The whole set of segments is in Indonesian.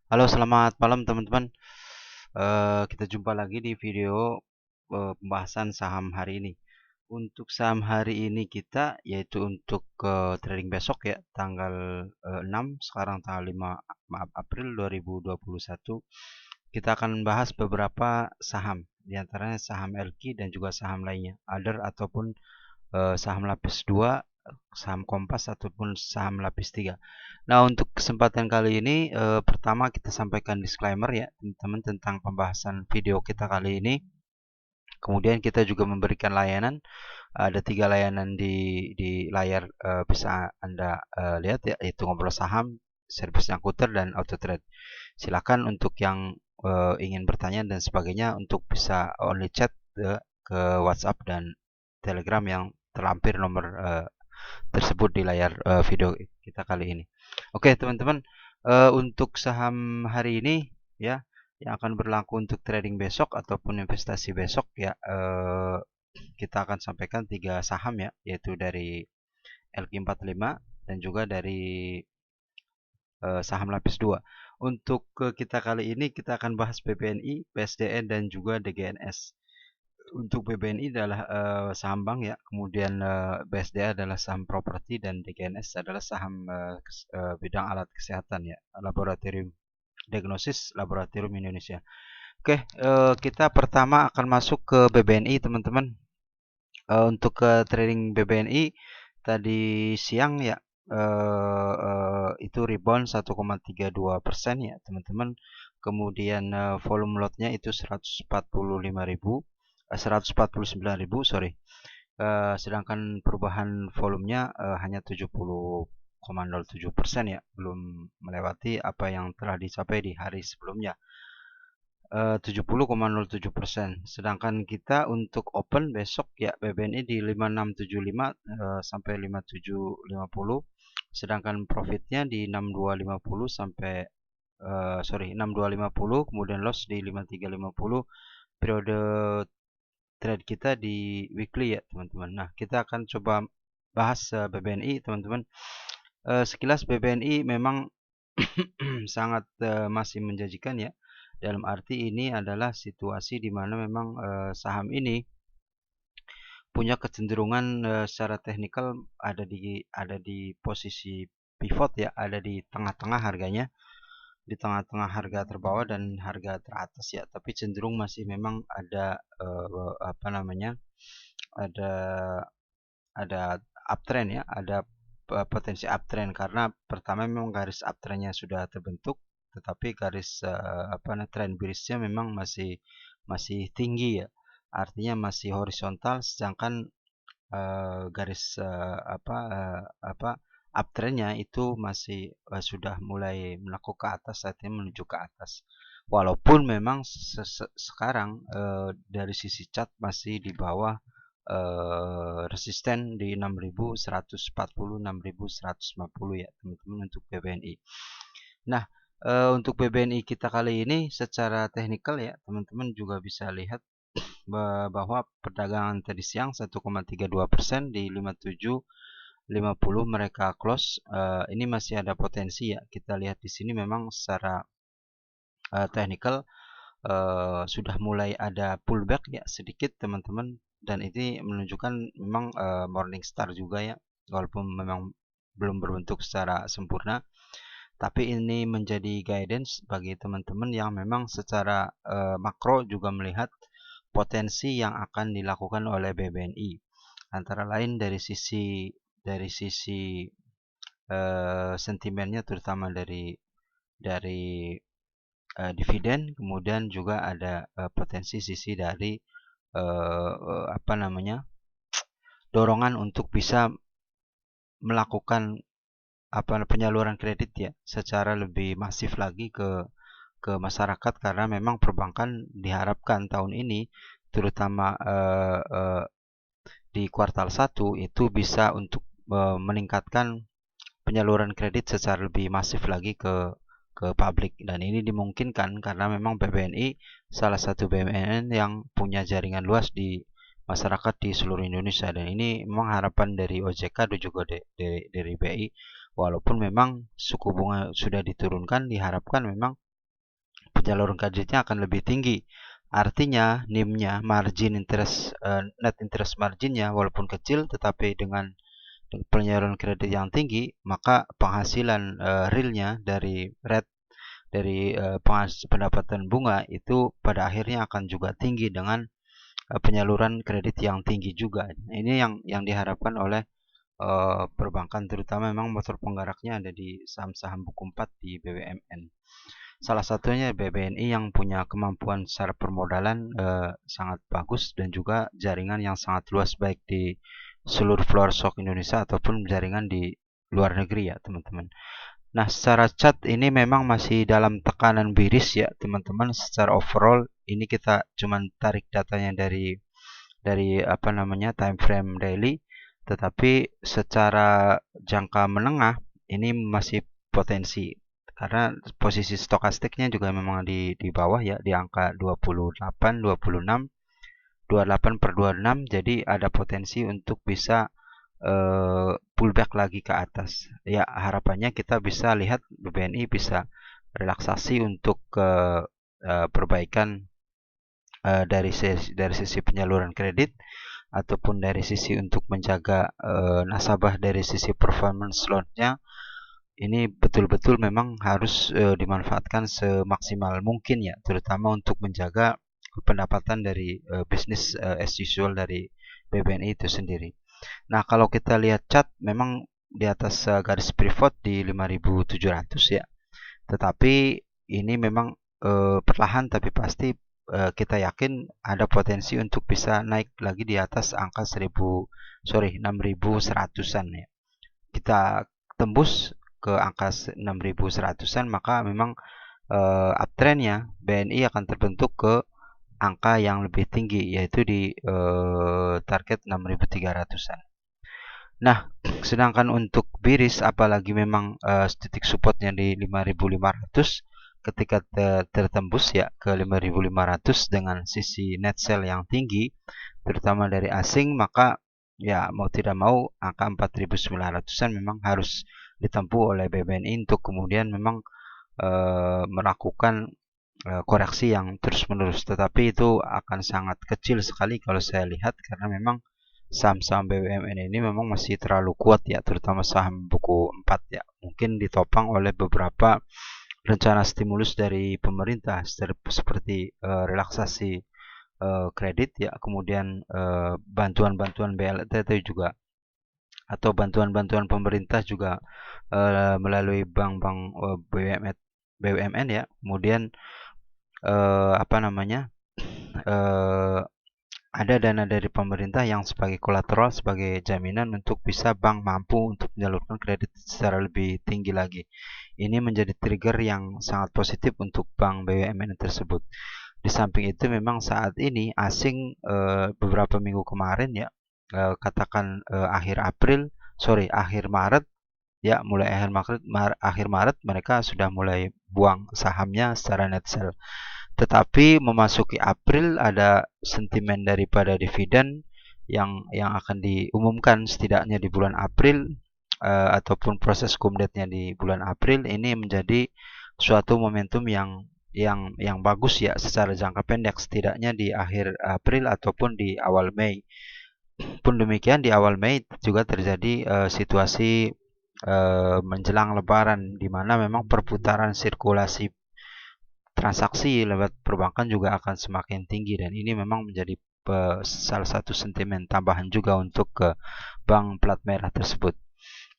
Halo, selamat malam teman-teman. Kita jumpa lagi di video pembahasan saham hari ini. Untuk saham hari ini kita, yaitu untuk trading besok ya, tanggal 6, sekarang tanggal 5, maaf, April 2021. Kita akan bahas beberapa saham, diantaranya saham LQ dan juga saham lainnya, other ataupun saham lapis 2, saham Kompas ataupun saham lapis 3. Nah, untuk kesempatan kali ini pertama kita sampaikan disclaimer ya, teman-teman, tentang pembahasan video kita kali ini. Kemudian kita juga memberikan layanan, ada 3 layanan di layar, bisa Anda lihat ya, yaitu ngobrol saham, servis akuter, dan auto trade. Silakan untuk yang ingin bertanya dan sebagainya untuk bisa only chat ke WhatsApp dan Telegram yang terlampir nomor tersebut di layar video kita kali ini. Oke, teman-teman, untuk saham hari ini ya, yang akan berlaku untuk trading besok ataupun investasi besok ya, kita akan sampaikan 3 saham ya, yaitu dari LQ45 dan juga dari saham lapis 2. Untuk kita kali ini kita akan bahas BBNI, PSDN, dan juga DGNS. Untuk BBNI adalah saham bank ya, kemudian BSDA adalah saham properti, dan DGNS adalah saham bidang alat kesehatan ya, Laboratorium Diagnosis Laboratorium Indonesia. Oke, kita pertama akan masuk ke BBNI teman-teman. Untuk ke trading BBNI tadi siang ya, itu rebound 1,32% ya teman-teman. Kemudian volume lotnya itu 149.000, sorry. Sedangkan perubahan volumenya hanya 70,07% ya, belum melewati apa yang telah dicapai di hari sebelumnya. 70,07%. Sedangkan kita untuk open besok ya, BBNI di 5675 sampai 5750. Sedangkan profitnya di 6250 sampai 6250, kemudian loss di 5350. Periode trade kita di weekly ya, teman-teman. Nah, kita akan coba bahas BBNI, teman-teman. Sekilas BBNI memang sangat masih menjanjikan ya. Dalam arti ini adalah situasi di mana memang saham ini punya kecenderungan secara teknikal ada di posisi pivot ya, ada di tengah-tengah harganya, di tengah-tengah harga terbawah dan harga teratas ya, tapi cenderung masih memang ada apa namanya, ada ada uptrend ya, ada potensi uptrend, karena pertama memang garis uptrendnya sudah terbentuk, tetapi garis trend bearishnya memang masih tinggi ya, artinya masih horizontal, sedangkan garis uptrendnya itu masih sudah mulai menekuk ke atas, saatnya menuju ke atas. Walaupun memang sekarang dari sisi chart masih di bawah resisten di 6140, 6150 ya teman-teman, untuk BBNI. Nah, untuk BBNI kita kali ini secara teknikal ya teman-teman juga bisa lihat bahwa perdagangan tadi siang 1,32% di 5750 mereka close. Ini masih ada potensi ya. Kita lihat di sini memang secara teknikal sudah mulai ada pullback ya sedikit teman-teman, dan ini menunjukkan memang morning star juga ya, walaupun memang belum berbentuk secara sempurna, tapi ini menjadi guidance bagi teman-teman yang memang secara makro juga melihat potensi yang akan dilakukan oleh BBNI, antara lain dari sisi sentimennya, terutama dari dividen, kemudian juga ada potensi sisi dari apa namanya, dorongan untuk bisa melakukan penyaluran kredit ya secara lebih masif lagi ke masyarakat, karena memang perbankan diharapkan tahun ini, terutama di kuartal 1 itu bisa untuk meningkatkan penyaluran kredit secara lebih masif lagi ke publik, dan ini dimungkinkan karena memang BBNI salah satu BUMN yang punya jaringan luas di masyarakat di seluruh Indonesia, dan ini memang harapan dari OJK dan juga dari BI. Walaupun memang suku bunga sudah diturunkan, diharapkan memang penyaluran kreditnya akan lebih tinggi. Artinya NIM-nya, net interest margin-nya walaupun kecil tetapi dengan penyaluran kredit yang tinggi, maka penghasilan realnya dari pendapatan bunga itu pada akhirnya akan juga tinggi dengan penyaluran kredit yang tinggi juga. Ini yang diharapkan oleh perbankan, terutama memang motor penggeraknya ada di saham-saham buku 4 di BUMN. Salah satunya BBNI yang punya kemampuan secara permodalan sangat bagus dan juga jaringan yang sangat luas baik di seluruh pelosok Indonesia ataupun jaringan di luar negeri ya teman-teman. Nah, secara chart ini memang masih dalam tekanan biris ya teman-teman. Secara overall ini kita cuman tarik datanya dari time frame daily, tetapi secara jangka menengah ini masih potensi karena posisi stokastiknya juga memang di bawah ya, di angka 28, 26, 28 per 26, jadi ada potensi untuk bisa pullback lagi ke atas. Ya, harapannya kita bisa lihat BBNI bisa relaksasi untuk perbaikan dari sisi penyaluran kredit ataupun dari sisi untuk menjaga nasabah dari sisi performance loan-nya. Ini betul-betul memang harus dimanfaatkan semaksimal mungkin ya, terutama untuk menjaga pendapatan dari bisnis as usual dari BBNI itu sendiri. Nah, kalau kita lihat chart memang di atas garis pivot di 5.700 ya. Tetapi ini memang perlahan tapi pasti kita yakin ada potensi untuk bisa naik lagi di atas angka 6.100-an ya. Kita tembus ke angka 6.100-an, maka memang uptrendnya BNI akan terbentuk ke angka yang lebih tinggi, yaitu di target 6.300-an. Nah, sedangkan untuk biris, apalagi memang titik supportnya di 5.500, ketika tertembus ya ke 5.500 dengan sisi net sell yang tinggi, terutama dari asing, maka ya mau tidak mau angka 4.900-an memang harus ditempuh oleh BBNI untuk kemudian memang melakukan koreksi yang terus-menerus. Tetapi itu akan sangat kecil sekali kalau saya lihat, karena memang saham-saham BUMN ini memang masih terlalu kuat ya, terutama saham buku 4 ya. Mungkin ditopang oleh beberapa rencana stimulus dari pemerintah seperti relaksasi kredit ya, kemudian bantuan-bantuan BLT juga, atau bantuan-bantuan pemerintah juga melalui bank-bank BUMN ya. Kemudian ada dana dari pemerintah yang sebagai kolateral, sebagai jaminan untuk bisa bank mampu untuk menyalurkan kredit secara lebih tinggi lagi. Ini menjadi trigger yang sangat positif untuk bank BUMN tersebut. Di samping itu memang saat ini asing beberapa minggu kemarin ya, katakan akhir Maret ya, mulai akhir Maret mereka sudah mulai buang sahamnya secara net sell. Tetapi memasuki April ada sentimen daripada dividen yang akan diumumkan setidaknya di bulan April, ataupun proses kumdetnya di bulan April. Ini menjadi suatu momentum yang bagus ya secara jangka pendek, setidaknya di akhir April ataupun di awal Mei. Pun demikian di awal Mei juga terjadi situasi menjelang Lebaran, di mana memang perputaran sirkulasi transaksi lewat perbankan juga akan semakin tinggi, dan ini memang menjadi salah satu sentimen tambahan juga untuk ke bank plat merah tersebut.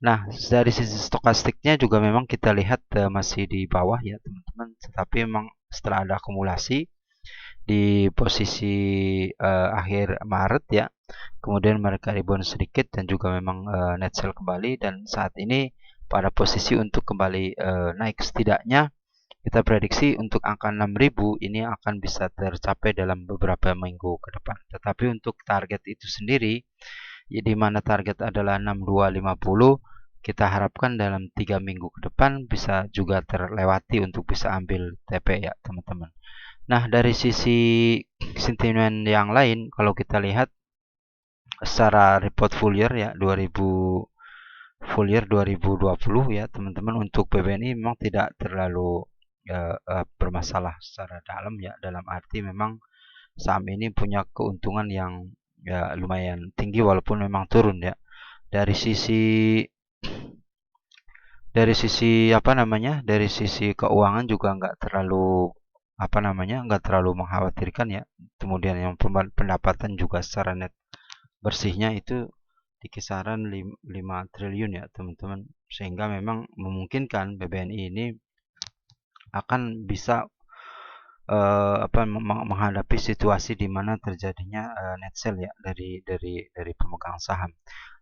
Nah, dari sisi stokastiknya juga memang kita lihat masih di bawah ya teman-teman, tetapi memang setelah ada akumulasi di posisi akhir Maret ya, kemudian mereka rebound sedikit dan juga memang net sell kembali, dan saat ini pada posisi untuk kembali naik. Setidaknya kita prediksi untuk angka 6.000 ini akan bisa tercapai dalam beberapa minggu ke depan. Tetapi untuk target itu sendiri, di mana target adalah 6250, kita harapkan dalam 3 minggu ke depan bisa juga terlewati untuk bisa ambil TP ya teman-teman. Nah, dari sisi sentimen yang lain, kalau kita lihat secara report full year ya, full year 2020 ya teman-teman, untuk BBNI memang tidak terlalu bermasalah secara dalam ya, dalam arti memang saham ini punya keuntungan yang ya lumayan tinggi walaupun memang turun ya. Dari sisi apa namanya, dari sisi keuangan juga nggak terlalu apa namanya, nggak terlalu mengkhawatirkan ya. Kemudian yang pendapatan juga secara net bersihnya itu di kisaran 5 triliun ya teman-teman, sehingga memang memungkinkan BBNI ini akan bisa menghadapi situasi di mana terjadinya net sell ya dari pemegang saham.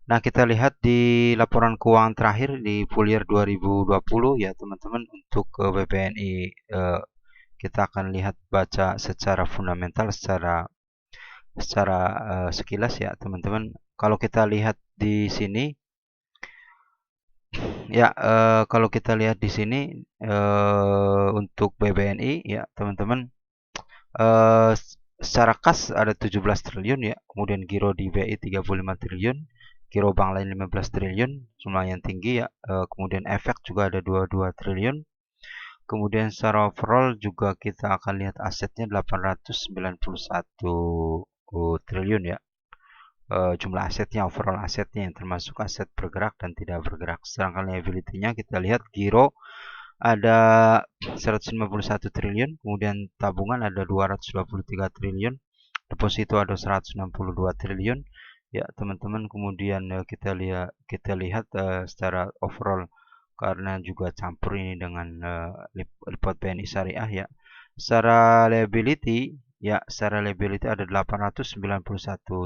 Nah, kita lihat di laporan keuangan terakhir di full year 2020 ya teman-teman, untuk BBNI kita akan lihat baca secara fundamental, secara sekilas ya teman-teman. Kalau kita lihat di sini ya, kalau kita lihat di sini untuk BBNI ya teman-teman, eh, secara kas ada 17 triliun ya, kemudian giro di BI 35 triliun, giro bank lain 15 triliun, lumayan tinggi ya. Kemudian efek juga ada 22 triliun. Kemudian secara overall juga kita akan lihat asetnya 891 triliun ya. Jumlah asetnya, overall asetnya yang termasuk aset bergerak dan tidak bergerak. Sedangkan liability-nya kita lihat giro ada 151 triliun, kemudian tabungan ada 223 triliun, deposito ada 162 triliun. Ya, teman-teman, kemudian kita lihat secara overall, karena juga campur ini dengan report BNI Syariah ya. Secara liability ada 891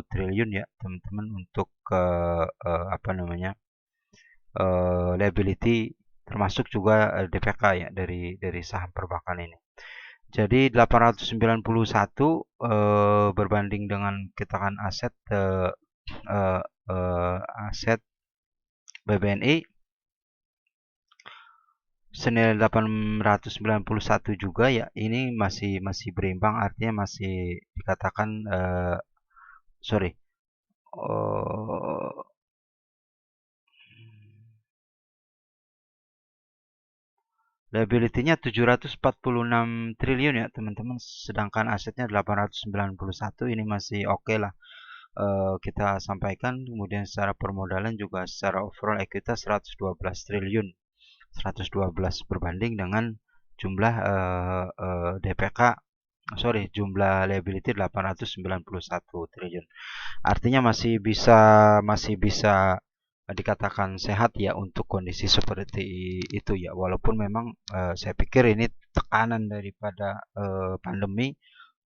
triliun ya, teman-teman, untuk apa namanya? Liability, termasuk juga DPK ya, dari saham perbankan ini. Jadi 891 berbanding dengan kita kan aset aset BBNI senilai 891 juga ya. Ini masih berimbang, artinya masih dikatakan sorry. Liability-nya 746 triliun ya teman-teman, sedangkan asetnya 891, ini masih oke lah kita sampaikan. Kemudian secara permodalan juga secara overall ekuitas 112 triliun, 112 berbanding dengan jumlah jumlah liability 891 triliun. Artinya masih bisa dikatakan sehat ya untuk kondisi seperti itu ya. Walaupun memang saya pikir ini tekanan daripada pandemi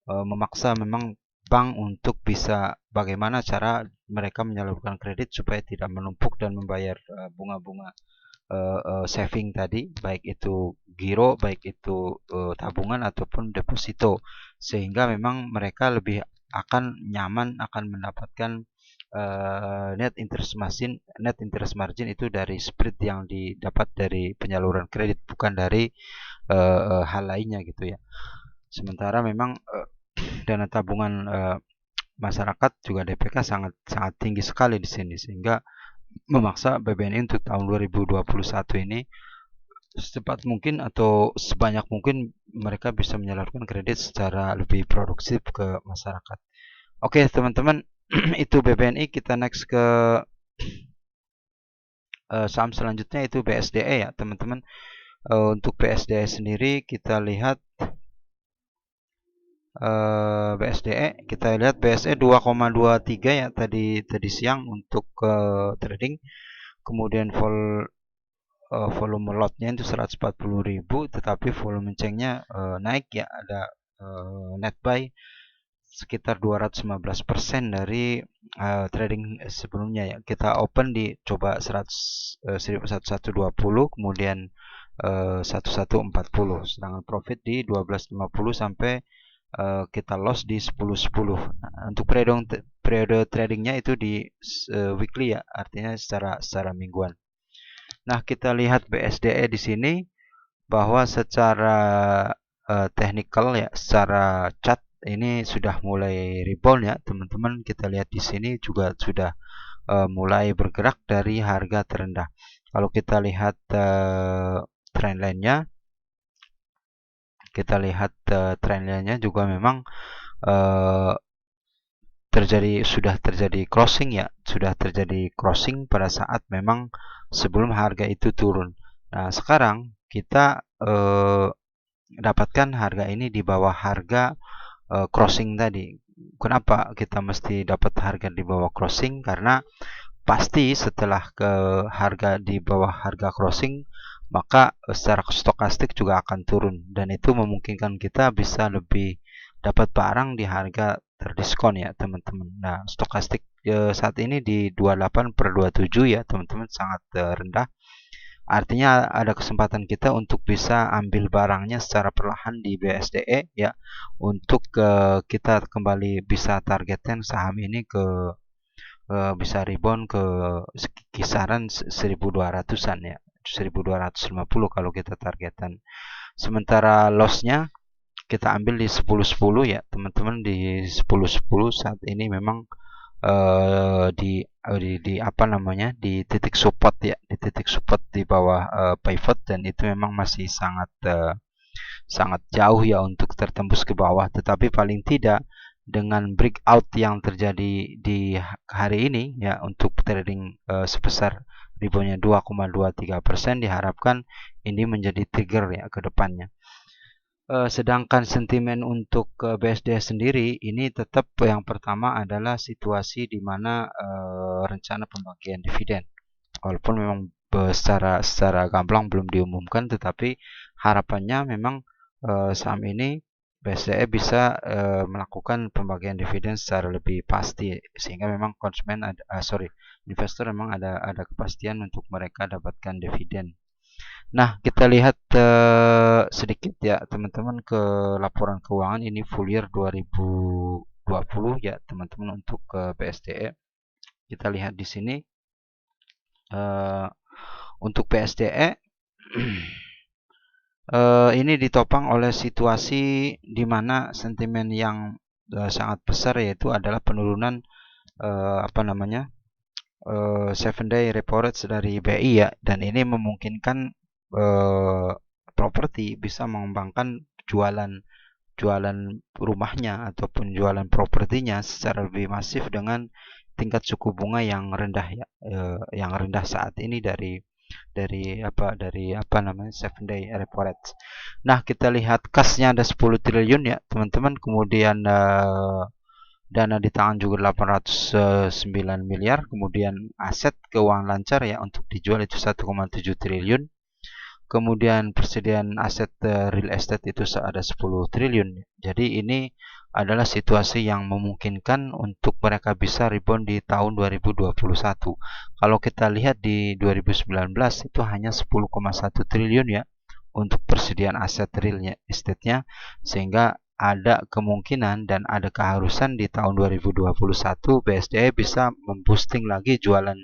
memaksa memang bank untuk bisa bagaimana cara mereka menyalurkan kredit supaya tidak menumpuk dan membayar bunga-bunga saving tadi, baik itu giro, baik itu tabungan ataupun deposito, sehingga memang mereka lebih akan nyaman, akan mendapatkan net interest margin itu dari spread yang didapat dari penyaluran kredit, bukan dari hal lainnya gitu ya. Sementara memang dana tabungan masyarakat juga DPK sangat sangat tinggi sekali di sini, sehingga memaksa BBNI untuk tahun 2021 ini secepat mungkin atau sebanyak mungkin mereka bisa menyalurkan kredit secara lebih produktif ke masyarakat. Oke, teman-teman, itu BBNI. Kita next ke saham selanjutnya, itu BSDE ya, teman-teman. Untuk BSDE sendiri kita lihat BSDE, kita lihat BSE 2,23 ya tadi siang untuk trading. Kemudian volume lotnya itu 140.000, tetapi volume chainnya naik ya, ada net buy sekitar 215% dari trading sebelumnya ya. Kita open di coba 1120, kemudian 1140, sedangkan profit di 1250 sampai kita loss di 10.10. Nah, untuk periode tradingnya itu di weekly ya, artinya secara mingguan. Nah, kita lihat BSDE di sini bahwa secara technical ya, secara chart ini sudah mulai rebound ya, teman-teman. Kita lihat di sini juga sudah mulai bergerak dari harga terendah. Kalau kita lihat trend line-nya, kita lihat trennya juga memang sudah terjadi crossing ya, sudah terjadi crossing pada saat memang sebelum harga itu turun. Nah, sekarang kita dapatkan harga ini di bawah harga crossing tadi. Kenapa kita mesti dapat harga di bawah crossing? Karena pasti setelah ke harga di bawah harga crossing, maka secara stokastik juga akan turun, dan itu memungkinkan kita bisa lebih dapat barang di harga terdiskon ya teman-teman. Nah, stokastik saat ini di 28/27 ya teman-teman, sangat rendah. Artinya ada kesempatan kita untuk bisa ambil barangnya secara perlahan di BSDE ya, untuk kita kembali bisa targetkan saham ini ke bisa rebound ke kisaran 1200-an ya, 1250 kalau kita targetan. Sementara lossnya kita ambil di 10-10 ya teman-teman, di 10-10 saat ini memang di apa namanya, di titik support ya, di titik support di bawah pivot, dan itu memang masih sangat jauh ya untuk tertembus ke bawah. Tetapi paling tidak dengan breakout yang terjadi di hari ini ya, untuk trading sebesar reboundnya 2,23%, diharapkan ini menjadi trigger ya ke depannya. Sedangkan sentimen untuk BSD sendiri ini tetap yang pertama adalah situasi di mana rencana pembagian dividen. Walaupun memang secara gamblang belum diumumkan, tetapi harapannya memang saham ini BSDE bisa melakukan pembagian dividen secara lebih pasti, sehingga memang investor memang ada kepastian untuk mereka dapatkan dividen. Nah, kita lihat sedikit ya teman-teman ke laporan keuangan ini full year 2020 ya teman-teman, untuk BSDE. Kita lihat di sini untuk BSDE ini ditopang oleh situasi di mana sentimen yang sangat besar, yaitu adalah penurunan apa namanya, 7-day repo rate dari BI ya, dan ini memungkinkan properti bisa mengembangkan jualan rumahnya ataupun jualan propertinya secara lebih masif dengan tingkat suku bunga yang rendah ya, yang rendah saat ini dari apa namanya 7-day repo rate. Nah, kita lihat kasnya ada 10 triliun ya teman-teman, kemudian dana di tangan juga 809 miliar, kemudian aset keuangan lancar ya untuk dijual itu 1,7 triliun. Kemudian persediaan aset real estate itu ada 10 triliun. Jadi ini adalah situasi yang memungkinkan untuk mereka bisa rebound di tahun 2021. Kalau kita lihat di 2019 itu hanya 10,1 triliun ya untuk persediaan aset real estate-nya, sehingga ada kemungkinan dan ada keharusan di tahun 2021 BSDE bisa memboosting lagi jualan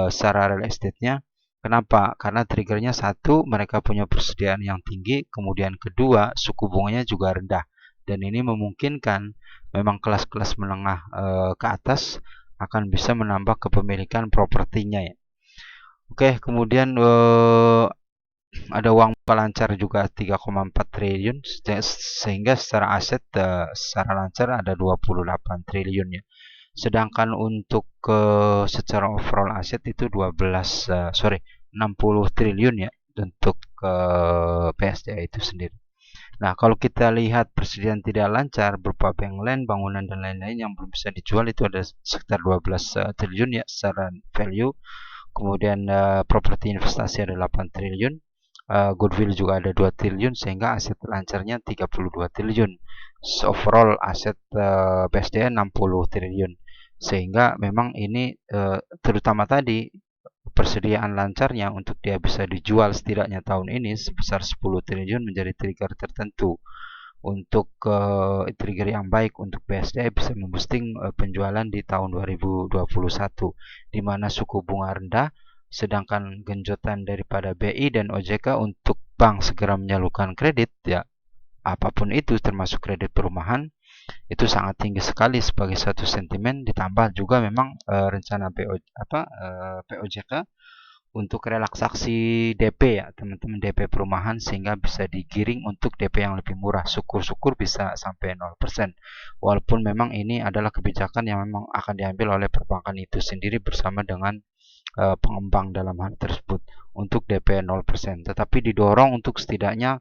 secara real estate-nya. Kenapa? Karena triggernya satu, mereka punya persediaan yang tinggi, kemudian kedua, suku bunganya juga rendah, dan ini memungkinkan memang kelas-kelas menengah ke atas akan bisa menambah kepemilikan propertinya ya. Oke, kemudian ada uang lancar juga 3,4 triliun, sehingga secara aset secara lancar ada 28 triliun ya. Sedangkan untuk secara overall aset itu 60 triliun ya untuk BSDE itu sendiri. Nah, kalau kita lihat persediaan tidak lancar berupa bank land, bangunan dan lain-lain yang belum bisa dijual itu ada sekitar 12 triliun ya secara value. Kemudian properti investasi ada 8 triliun. Goodwill juga ada 2 triliun, sehingga aset lancarnya 32 triliun. Overall aset BSDE 60 triliun. Sehingga memang ini terutama tadi persediaan lancarnya untuk dia bisa dijual setidaknya tahun ini sebesar 10 triliun menjadi trigger tertentu untuk trigger yang baik untuk BSDE bisa memboosting penjualan di tahun 2021, di mana suku bunga rendah, sedangkan genjotan daripada BI dan OJK untuk bank segera menyalurkan kredit ya, apapun itu termasuk kredit perumahan, itu sangat tinggi sekali sebagai satu sentimen. Ditambah juga memang rencana POJK untuk relaksasi DP ya teman-teman, DP perumahan, sehingga bisa digiring untuk DP yang lebih murah. Syukur-syukur bisa sampai 0%. Walaupun memang ini adalah kebijakan yang memang akan diambil oleh perbankan itu sendiri bersama dengan pengembang dalam hal tersebut untuk DP 0%. Tetapi didorong untuk setidaknya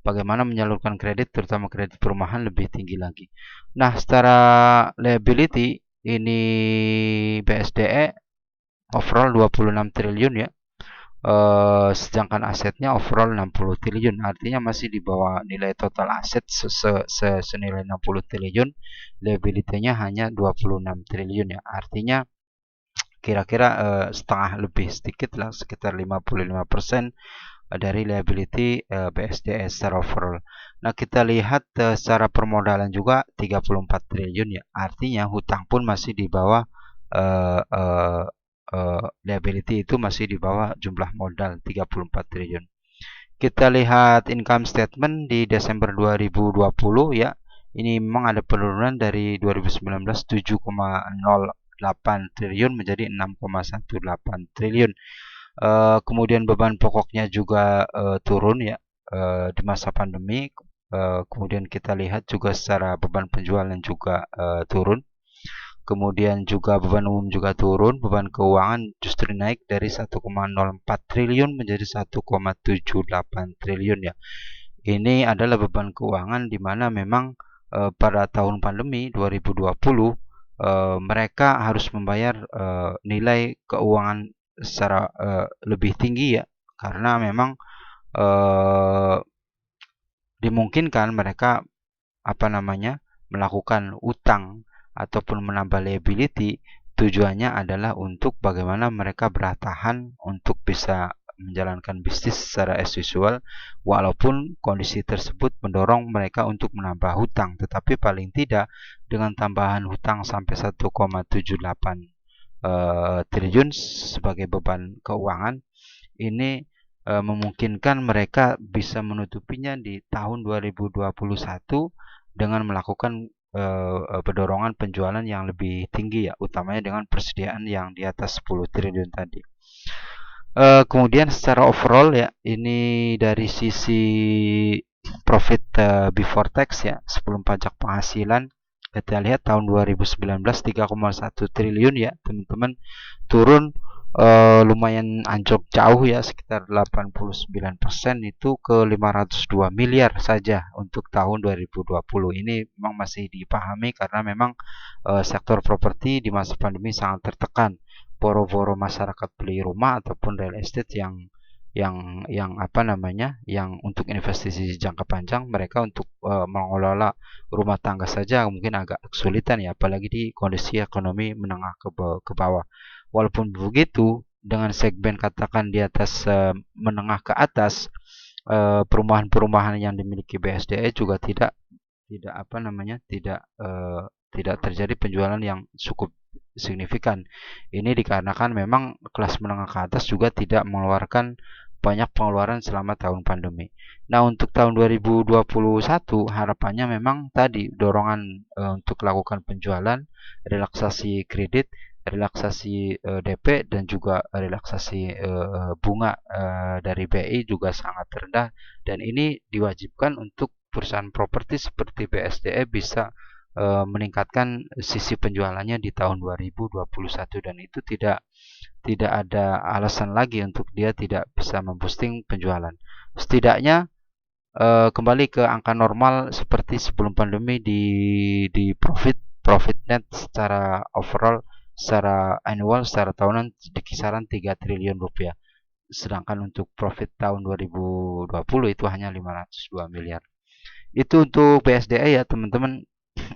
bagaimana menyalurkan kredit, terutama kredit perumahan, lebih tinggi lagi. Nah, secara liability ini BSDE overall 26 triliun ya. Sedangkan asetnya overall 60 triliun, artinya masih di bawah nilai total aset senilai 60 triliun, liability-nya hanya 26 triliun ya. Artinya kira-kira setengah lebih sedikit lah, sekitar 55% dari liability BSDE secara overall. Nah, kita lihat secara permodalan juga 34 triliun ya. Artinya hutang pun masih di bawah liability itu masih di bawah jumlah modal 34 triliun. Kita lihat income statement di Desember 2020 ya. Ini memang ada penurunan dari 2019 7,08 triliun menjadi 6,18 triliun. Kemudian beban pokoknya juga turun ya di masa pandemi. Kemudian kita lihat juga secara beban penjualan juga turun. Kemudian juga beban umum juga turun, beban keuangan justru naik dari 1,04 triliun menjadi 1,78 triliun ya. Ini adalah beban keuangan di mana memang pada tahun pandemi 2020 mereka harus membayar nilai keuangan secara lebih tinggi ya, karena memang dimungkinkan mereka melakukan utang ataupun menambah liability. Tujuannya adalah untuk bagaimana mereka bertahan untuk bisa menjalankan bisnis secara as usual, walaupun kondisi tersebut mendorong mereka untuk menambah hutang. Tetapi paling tidak dengan tambahan hutang sampai 1,78 triliun sebagai beban keuangan, ini memungkinkan mereka bisa menutupinya di tahun 2021 dengan melakukan pendorongan penjualan yang lebih tinggi ya, utamanya dengan persediaan yang di atas 10 triliun tadi. Kemudian secara overall ya, ini dari sisi profit before tax ya, sebelum pajak penghasilan, kita lihat tahun 2019 3,1 triliun ya teman-teman, turun lumayan anjlok jauh ya, sekitar 89% itu ke 502 miliar saja untuk tahun 2020. Ini memang masih dipahami karena memang sektor properti di masa pandemi sangat tertekan. Boro-boro masyarakat beli rumah ataupun real estate yang untuk investasi jangka panjang, mereka untuk mengelola rumah tangga saja mungkin agak kesulitan ya, apalagi di kondisi ekonomi menengah ke bawah. Walaupun begitu, dengan segmen katakan di atas menengah ke atas, perumahan-perumahan yang dimiliki BSDE juga tidak terjadi penjualan yang cukup signifikan. Ini dikarenakan memang kelas menengah ke atas juga tidak mengeluarkan banyak pengeluaran selama tahun pandemi. Nah, untuk tahun 2021 harapannya memang tadi dorongan untuk melakukan penjualan, relaksasi kredit, relaksasi DP, dan juga relaksasi bunga dari BI juga sangat rendah, dan ini diwajibkan untuk perusahaan properti seperti BSDE bisa meningkatkan sisi penjualannya di tahun 2021, dan itu tidak ada alasan lagi untuk dia tidak bisa memboosting penjualan. Setidaknya kembali ke angka normal seperti sebelum pandemi di profit net secara overall, secara annual, secara tahunan di kisaran 3 triliun rupiah. Sedangkan untuk profit tahun 2020 itu hanya 502 miliar. Itu untuk BSDE ya teman-teman.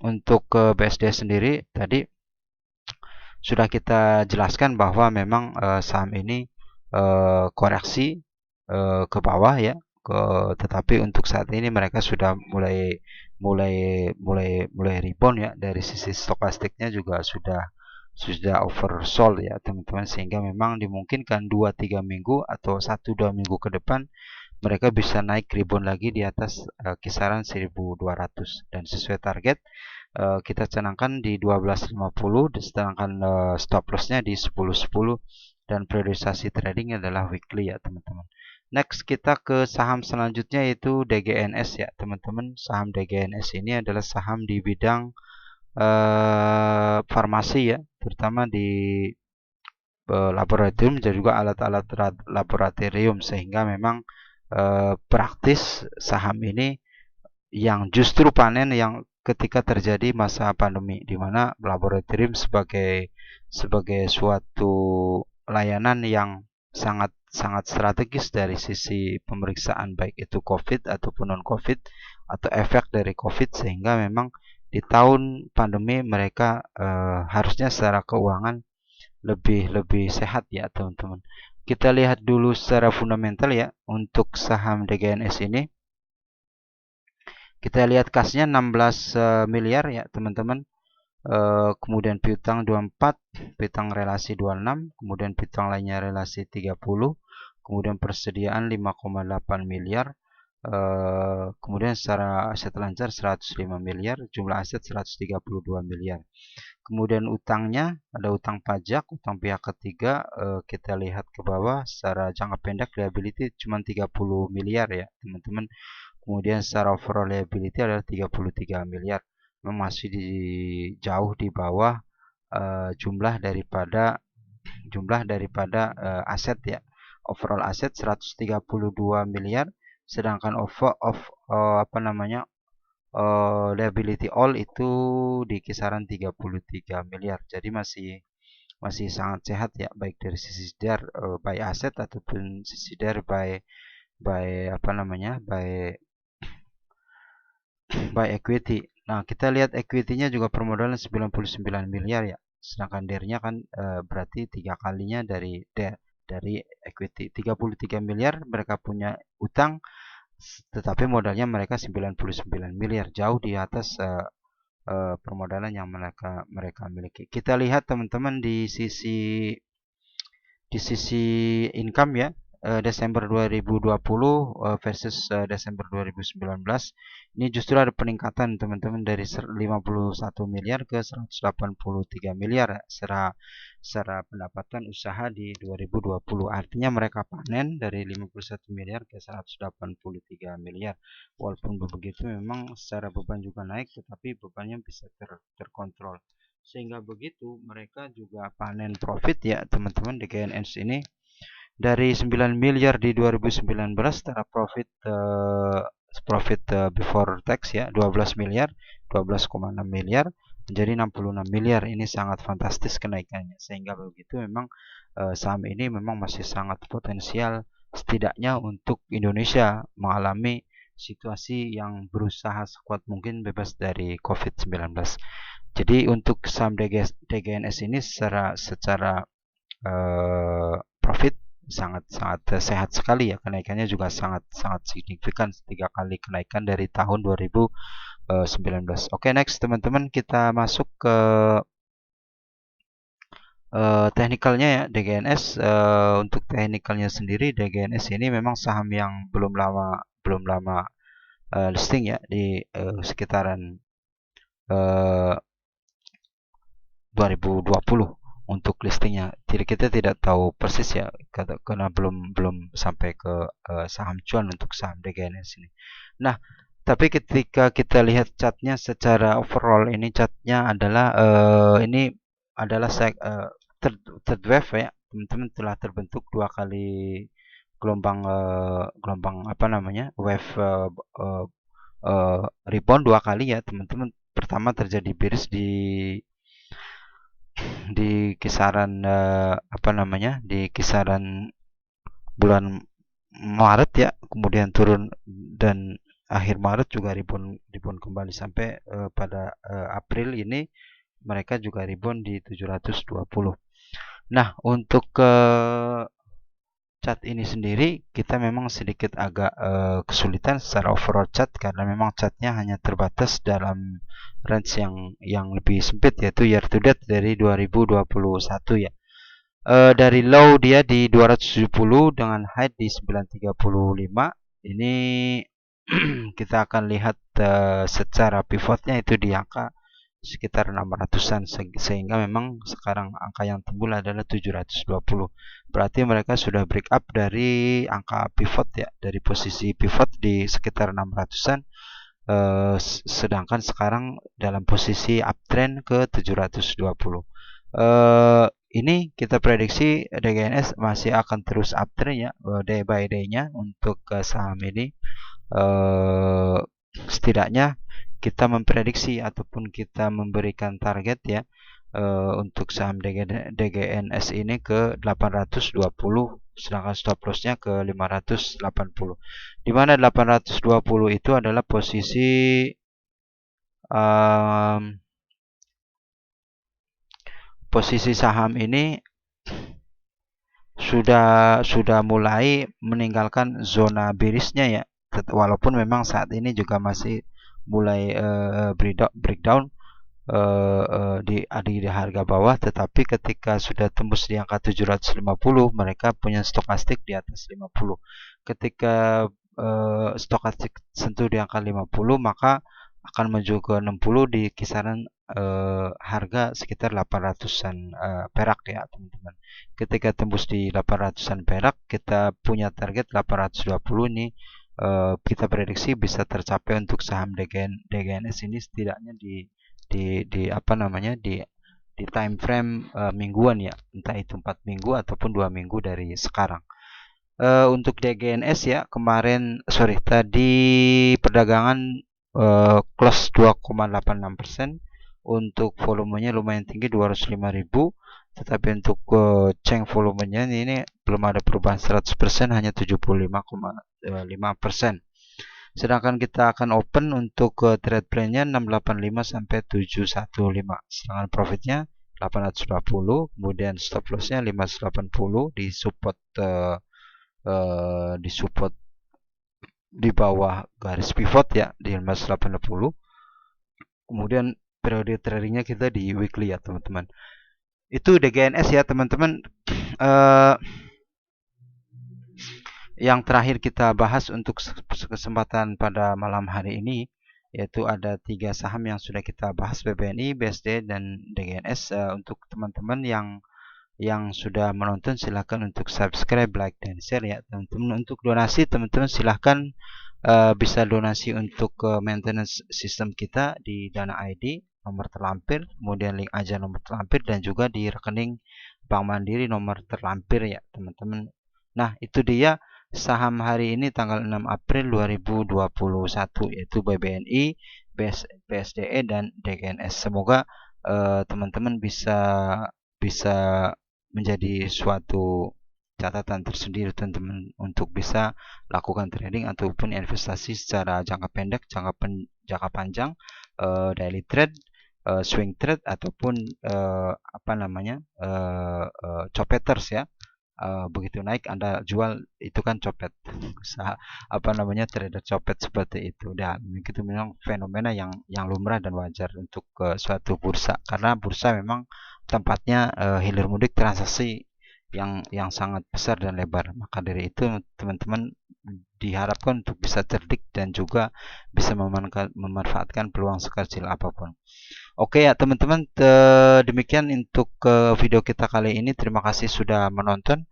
Untuk BSDE sendiri tadi sudah kita jelaskan bahwa memang saham ini koreksi ke bawah ya, tetapi untuk saat ini mereka sudah mulai rebound ya, dari sisi stokastiknya juga sudah oversold ya teman-teman, sehingga memang dimungkinkan 2-3 minggu atau 1-2 minggu ke depan mereka bisa naik rebound lagi di atas kisaran 1200, dan sesuai target kita canangkan di 1250, sedangkan stop lossnya di 1010 dan periodisasi trading adalah weekly ya teman-teman. Next kita ke saham selanjutnya yaitu DGNS ya teman-teman. Saham DGNS ini adalah saham di bidang farmasi ya, terutama di laboratorium dan juga alat-alat laboratorium, sehingga memang praktis saham ini yang justru panen yang ketika terjadi masa pandemi, di mana laboratorium sebagai suatu layanan yang sangat strategis dari sisi pemeriksaan baik itu COVID ataupun non COVID atau efek dari COVID, sehingga memang di tahun pandemi mereka harusnya secara keuangan lebih sehat ya teman-teman. Kita lihat dulu secara fundamental ya untuk saham DGNS ini. Kita lihat kasnya 16 miliar ya teman-teman. Kemudian piutang 24, piutang relasi 26, kemudian piutang lainnya relasi 30, kemudian persediaan 5,8 miliar. Kemudian secara aset lancar 105 miliar, jumlah aset 132 miliar. Kemudian utangnya ada utang pajak, utang pihak ketiga, kita lihat ke bawah secara jangka pendek liability cuma 30 miliar ya teman-teman. Kemudian secara overall liability adalah 33 miliar. Masih jauh di bawah jumlah daripada aset ya. Overall aset 132 miliar, sedangkan liability all itu di kisaran 33 miliar. Jadi masih sangat sehat ya, baik dari sisi by aset ataupun sisi by equity. Nah, kita lihat equity-nya juga permodalan 99 miliar ya. Sedangkan DER-nya kan berarti 3 kalinya dari equity. 33 miliar mereka punya utang, tetapi modalnya mereka 99 miliar, jauh di atas permodalan yang mereka miliki. Kita lihat teman-teman di sisi income ya, Desember 2020 versus Desember 2019, ini justru ada peningkatan teman-teman dari 51 miliar ke 183 miliar secara pendapatan usaha di 2020. Artinya mereka panen dari 51 miliar ke 183 miliar. Walaupun begitu memang secara beban juga naik, tetapi bebannya bisa terkontrol. Sehingga begitu mereka juga panen profit ya teman-teman. DGNS ini dari 9 miliar di 2019 secara profit before tax ya 12 miliar, 12,6 miliar menjadi 66 miliar. Ini sangat fantastis kenaikannya, sehingga begitu memang saham ini memang masih sangat potensial setidaknya untuk Indonesia mengalami situasi yang berusaha sekuat mungkin bebas dari COVID-19. Jadi untuk saham DGNS ini secara profit sangat sehat sekali ya, kenaikannya juga sangat signifikan, 3 kali kenaikan dari tahun 2019. Oke, next teman-teman, kita masuk ke teknikalnya ya DGNS. Untuk teknikalnya sendiri, DGNS ini memang saham yang belum lama listing ya, di sekitaran 2020 untuk listingnya. Jadi kita tidak tahu persis ya, karena belum sampai ke saham cuan untuk saham DGNS ini. Nah, tapi ketika kita lihat chartnya secara overall, ini chartnya adalah ini adalah third wave ya teman-teman. Telah terbentuk 2 kali gelombang wave rebound 2 kali ya teman-teman. Pertama terjadi bearish di kisaran di kisaran bulan Maret ya, kemudian turun dan akhir Maret juga rebound kembali sampai pada April ini mereka juga rebound di 720. Nah, untuk chart ini sendiri kita memang sedikit agak kesulitan secara overall chart, karena memang chartnya hanya terbatas dalam range yang lebih sempit, yaitu year to date dari 2021 ya. Dari low dia di 270 dengan high di 935. Ini kita akan lihat secara pivotnya itu di angka sekitar 600-an, sehingga memang sekarang angka yang timbul adalah 720. Berarti mereka sudah break up dari angka pivot ya, dari posisi pivot di sekitar 600-an, sedangkan sekarang dalam posisi uptrend ke 720. Ini kita prediksi DGNS masih akan terus uptrend ya, day by day-nya untuk saham ini. Setidaknya kita memprediksi ataupun kita memberikan target ya untuk saham DGNS ini ke 820, sedangkan stop loss-nya ke 580. Di mana 820 itu adalah posisi posisi saham ini sudah mulai meninggalkan zona bearishnya ya, walaupun memang saat ini juga masih mulai breakdown di harga bawah, tetapi ketika sudah tembus di angka 750 mereka punya stokastik di atas 50. Ketika stokastik sentuh di angka 50 maka akan menuju ke 60 di kisaran harga sekitar 800-an perak ya teman-teman. Ketika tembus di 800-an perak, kita punya target 820 ini, kita prediksi bisa tercapai untuk saham DGNS ini setidaknya di apa namanya di time frame mingguan ya, entah itu 4 minggu ataupun 2 minggu dari sekarang. Untuk DGNS ya, tadi perdagangan close 2,86%. Untuk volumenya lumayan tinggi 205.000, tetapi untuk Cheng volumenya ini belum ada perubahan 100%, hanya 75,5%. Sedangkan kita akan open untuk trade plan-nya 685 sampai 715. Sedangkan profitnya 820, kemudian stop loss-nya 580 di support di bawah garis pivot ya di 580. Kemudian periode tradingnya kita di weekly ya teman-teman. Itu DGNS ya teman-teman. Yang terakhir kita bahas untuk kesempatan pada malam hari ini, yaitu ada 3 saham yang sudah kita bahas, BBNI, BSD, dan DGNS. Untuk teman-teman yang sudah menonton, silahkan untuk subscribe, like, dan share ya teman-teman. Untuk donasi, teman-teman silahkan bisa donasi untuk maintenance sistem kita di Dana ID nomor terlampir, kemudian link aja nomor terlampir, dan juga di rekening Bank Mandiri nomor terlampir ya teman-teman. Nah, itu dia saham hari ini tanggal 6 April 2021, yaitu BBNI, BSDE, dan DGNS. Semoga teman-teman bisa menjadi suatu catatan tersendiri teman-teman untuk bisa lakukan trading ataupun investasi secara jangka pendek, jangka panjang, daily trade, swing trade, ataupun copeters ya. Begitu naik Anda jual, itu kan copet. Trader copet seperti itu. Dan itu memang fenomena yang lumrah dan wajar untuk suatu bursa, karena bursa memang tempatnya hilir mudik transaksi yang sangat besar dan lebar. Maka dari itu teman-teman diharapkan untuk bisa cerdik dan juga bisa memanfaatkan peluang sekecil apapun. Oke ya teman-teman, demikian untuk video kita kali ini. Terima kasih sudah menonton.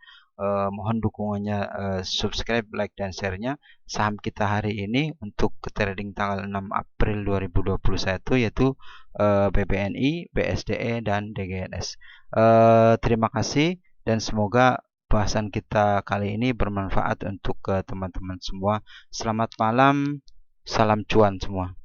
Mohon dukungannya, subscribe, like, dan share-nya. Saham kita hari ini untuk trading tanggal 6 April 2021 yaitu BBNI, BSDE, dan DGNS. Terima kasih dan semoga bahasan kita kali ini bermanfaat untuk teman-teman semua. Selamat malam, salam cuan semua.